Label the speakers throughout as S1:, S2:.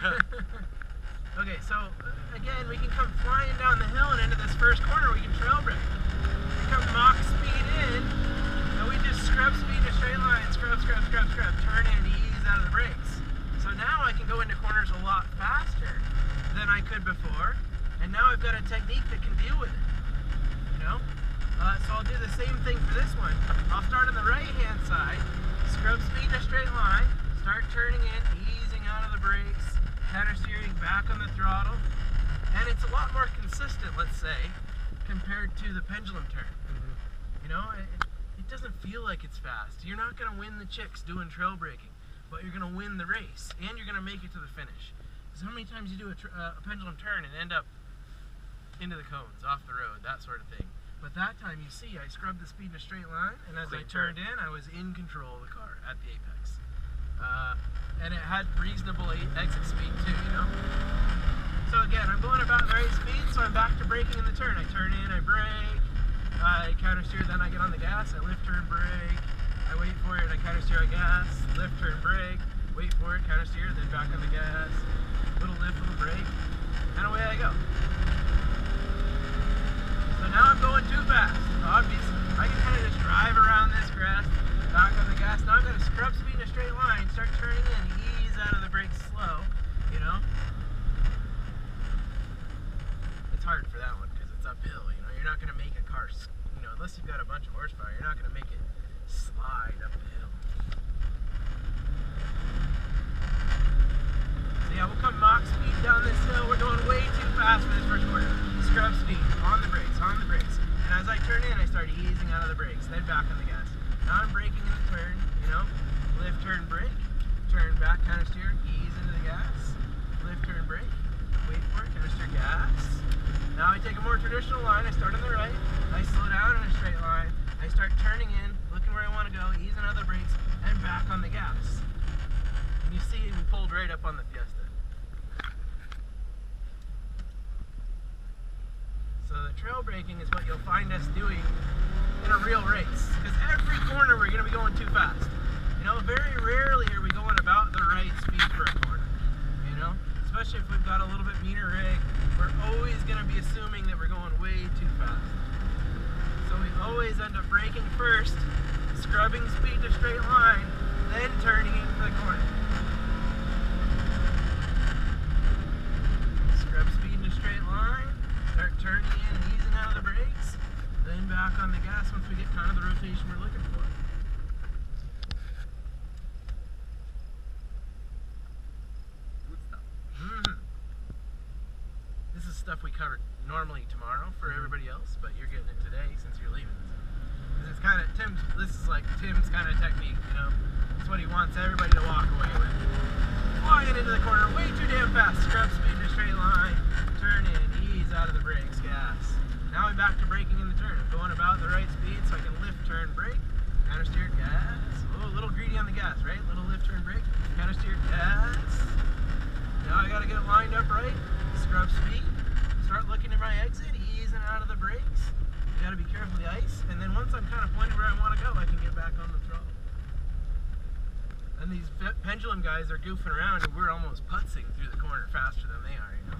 S1: Okay, so again, we can come flying down the hill and into this first corner. We can trail brake. We come Mach speed in, and we just scrub speed in a straight line. Scrub, scrub, scrub, scrub. Turn in and ease out of the brakes. So now I can go into corners a lot faster than I could before, and now I've got a technique that can deal with it. You know? So I'll do the same thing for this one. I'll start on the right-hand side, scrub speed in a straight line, start turning in, easing out of the brakes, counter steering back on the throttle, and it's a lot more consistent, let's say, compared to the pendulum turn. You know, it doesn't feel like it's fast. You're not going to win the chicks doing trail braking, but you're going to win the race, and you're going to make it to the finish. So how many times you do a pendulum turn and end up into the cones, off the road, that sort of thing. But that time, you see, I scrubbed the speed in a straight line, and as I turned in, I was in control of the car at the apex. And it had reasonable exit speed too, you know? So again, I'm going about the right speed, so I'm back to braking in the turn. I turn in, I brake, I counter steer, then I get on the gas, I lift, turn, brake, I wait for it, I counter steer, I gas, lift, turn, brake, wait for it, counter steer, then back on the gas, little lift, little brake, and away I go. So now I'm going too fast. Obviously, I can kind of just drive around this grass, back on the gas. Now I'm going to scrub speed in a straight line, start turning in, ease out of the brakes slow, you know? It's hard for that one because it's uphill, you know? You're not going to make a car, you know, unless you've got a bunch of horsepower, you're not going to make it slide up the hill. So yeah, we'll come Mach speed down this hill. We're going way too fast for this first corner. Scrub speed, on the brakes, on the brakes. And as I turn in, I start easing out of the brakes, then back on the gas. Now I'm braking in the turn, you know, lift, turn, brake, turn back, counter steer, ease into the gas, lift, turn, brake, wait for it, counter steer, gas. Now I take a more traditional line, I start on the right, I slow down in a straight line, I start turning in, looking where I want to go, easing out of the brakes, and back on the gas. And you see we pulled right up on the Fiesta. So the trail braking is what you'll find us doing in a real race, because every corner we're going to be going too fast. You know, very rarely are we going about the right speed for a corner, you know, especially if we've got a little bit meaner rig. We're always going to be assuming that we're going way too fast. So we always end up braking first, scrubbing speed to straight line, then turning in for the corner. Scrub speed in a straight line, start turning in, easing out of the brakes, then back on the gas once we get kind of the rotation we're looking for.
S2: Good stuff.
S1: This is stuff we covered normally tomorrow for everybody else, but you're getting it today since you're leaving. Because it's kind of this is like Tim's kind of technique, you know. It's what he wants everybody to walk away with. Flying into the corner way too damn fast, scrub speed in a straight line, turn in, ease out of the brakes, gas. Now I'm back to braking in the turn. I'm going about the right speed so I can lift, turn, brake, counter steer, gas. Oh, a little greedy on the gas, right? Little lift, turn, brake, counter steer, gas. Now I gotta get it lined up right. Scrub speed. Start looking at my exit, easing out of the brakes. You gotta be careful of the ice. And then once I'm kind of pointed where I want to go, I can get back on the throttle. And these pendulum guys are goofing around, and we're almost putzing through the corner faster than they are, you know.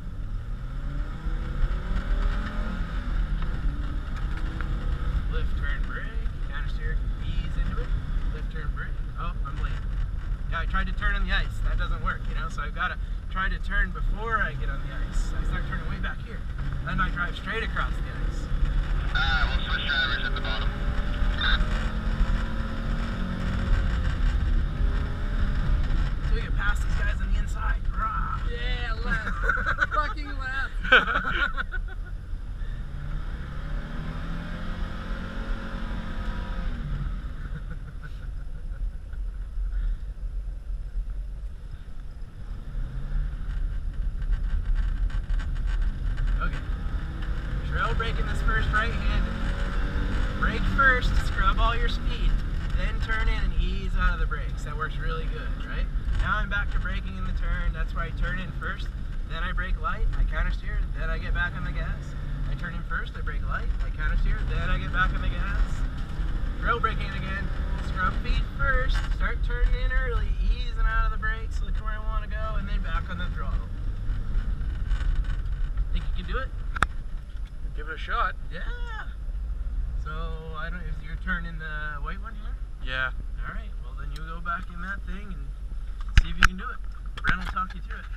S1: Lift, turn, brake, counter steer, ease into it, lift, turn, brake. Oh, I'm late. Yeah, I tried to turn on the ice. That doesn't work, you know, so I've got to try to turn before I get on the ice. I start turning way back here. Then I drive straight across the ice.
S2: We'll switch drivers at the bottom.
S1: So we can pass these guys on the inside. Rah.
S3: Yeah, left. Fucking left.
S1: Braking this first right-handed. Brake first, scrub all your speed, then turn in and ease out of the brakes. That works really good, right? Now I'm back to braking in the turn. That's where I turn in first, then I brake light, I counter steer, then I get back on the gas. I turn in first, I brake light, I counter steer, then I get back on the gas. Trail braking again. Scrub feet first, start turning in early, easing out of the brakes, look where I want to go, and then back on the throttle. Give it a shot.
S4: Yeah. So I don't. Is your turn in the white one here?
S1: Yeah.
S4: All right. Well, then you go back in that thing and see if you can do it. Brent will talk you through it.